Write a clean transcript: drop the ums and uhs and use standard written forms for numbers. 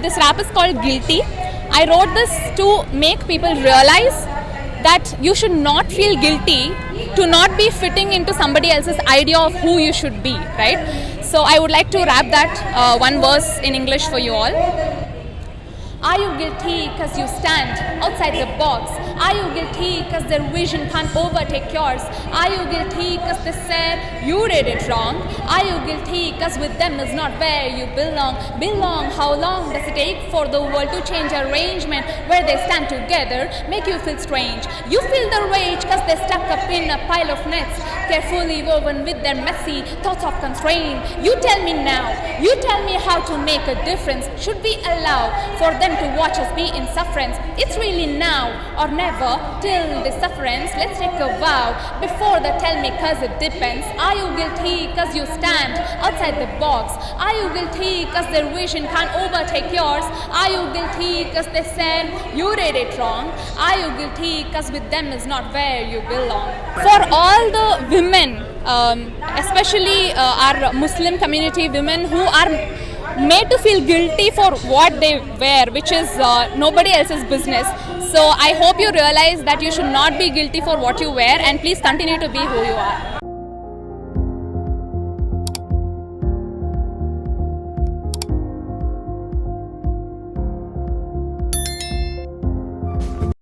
this rap is called Guilty. I wrote this to make people realize that you should not feel guilty to not be fitting into somebody else's idea of who you should be, right? So I would like to rap that one verse in English for you all. Are you guilty because you stand outside the box? Are you guilty because their vision can't overtake yours? Are you guilty because they said you did it wrong? Are you guilty because with them is not where you belong? Belong, how long does it take for the world to change arrangement where they stand together, make you feel strange? You feel the rage because they're stuck up in a pile of nets, carefully woven with their messy thoughts of constraint. You tell me now, you tell me how to make a difference. Should we allow for them to watch us be in sufferance? It's really now or never till the sufferance. Let's take a vow before they tell me cause it depends. Are you guilty cause you stand outside the box? Are you guilty cause their vision can't overtake yours? Are you guilty cause they said you did it wrong? Are you guilty cause with them is not where you belong? For all the women, especially our Muslim community women who are made to feel guilty for what they wear, which is nobody else's business. So I hope you realize that you should not be guilty for what you wear, and please continue to be who you are.